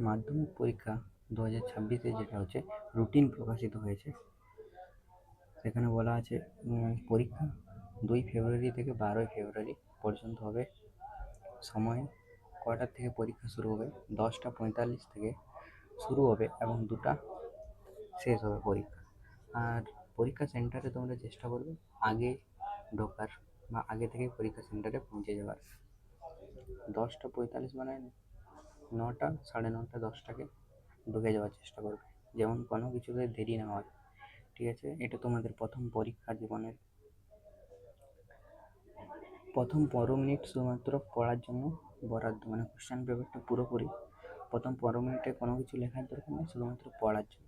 মাধ্যমিক পরীক্ষা 2026-এ যেটা হচ্ছে রুটিন প্রকাশিত হয়েছে। সেখানে বলা আছে পরীক্ষা 2 ফেব্রুয়ারি থেকে 12 ফেব্রুয়ারি পর্যন্ত হবে। সময় কটার থেকে পরীক্ষা শুরু হবে? 10:45 থেকে শুরু হবে এবং 2টা শেষ হবে পরীক্ষা। আর পরীক্ষা সেন্টারে তোমরা চেষ্টা করবে আগে ঢোকার বা আগে থেকে পরীক্ষা সেন্টারে পৌঁছে যাওয়ার। 10:45 মানে 9টা, 9:30, 10টাকে ঢুকে যাওয়ার চেষ্টা করবে, যেমন কোনো কিছুতে দেরি না হয়। ঠিক আছে, এটা তোমাদের প্রথম পরীক্ষা জীবনের প্রথম 15 মিনিট শুধুমাত্র পড়ার জন্য বরাদ্দ, মানে কোশ্চেন পেপারটা পুরোপুরি প্রথম 15 মিনিটে কোনো কিছু লেখার দরকার নেই, শুধুমাত্র পড়ার জন্য।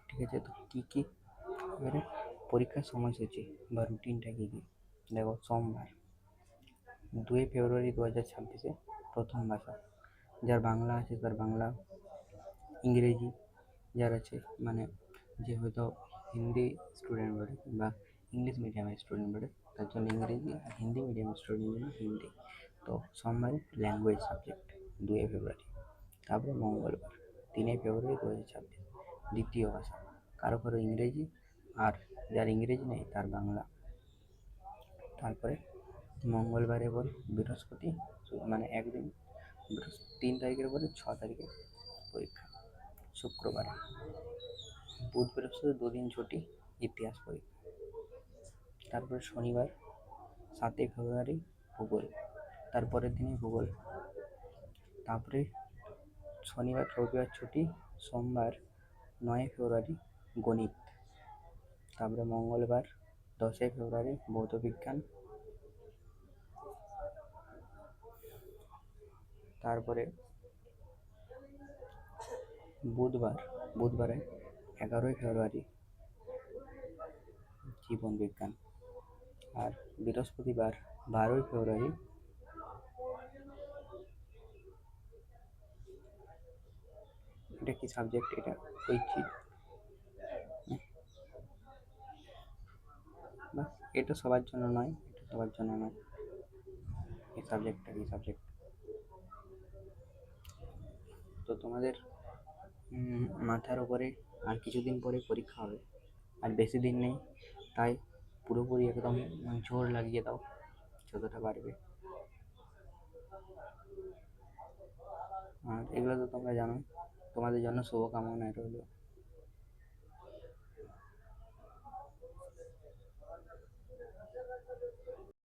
ঠিক আছে, তো কী এবারে পরীক্ষার সময়সূচি বা রুটিনটা কী দেখো। সোমবার 2 ফেব্রুয়ারি 2026-এ প্রথম ভাষা, যার বাংলা আছে তার বাংলা, ইংরেজি যার আছে মানে যে হয়তো হিন্দি স্টুডেন্ট বলে বা ইংলিশ মিডিয়ামের স্টুডেন্ট বলে তার জন্য ইংরেজি, আর হিন্দি মিডিয়ামের স্টুডেন্টের জন্য হিন্দি। তো সোমবারে ল্যাঙ্গুয়েজ সাবজেক্ট 2 ফেব্রুয়ারি। তারপরে মঙ্গলবার 3 ফেব্রুয়ারি 2026 দ্বিতীয় ভাষা, কারো ইংরেজি, আর যার ইংরেজি নেই তার বাংলা। তারপরে মঙ্গলবারের পরে বৃহস্পতি, মানে একদিন 3 তারিখের পরে 6 তারিখে পরীক্ষা। শুক্রবারে বুধ বৃহস্পতি 2 দিন ছুটি, ইতিহাস পরীক্ষা। তারপরে শনিবার 7 ফেব্রুয়ারি ভূগোল, তারপরের দিনই ভূগোল। তারপরে শনিবার রবিবার ছুটি, সোমবার 9 ফেব্রুয়ারি গণিত। তারপরে মঙ্গলবার 10 ফেব্রুয়ারি ভৌতবিজ্ঞান। তারপরে বুধবারে 11 ফেব্রুয়ারি জীবন বিজ্ঞান। আর বৃহস্পতিবার 12 ফেব্রুয়ারি এটা কি সাবজেক্ট? এটা ঐচ্ছিক। বা এটা সবার জন্য নয়, এই সাবজেক্টটা কি সাবজেক্ট। তো তোমাদের মাথার উপরে আর কিছুদিন পরে পরীক্ষা হবে, আর বেশি দিন নেই, তাই পুরোপুরি একদম জোর লাগিয়ে দাও যতটা পারবে। আর এগুলো তো তোমরা জানো, তোমাদের জন্য শুভকামনা রইল।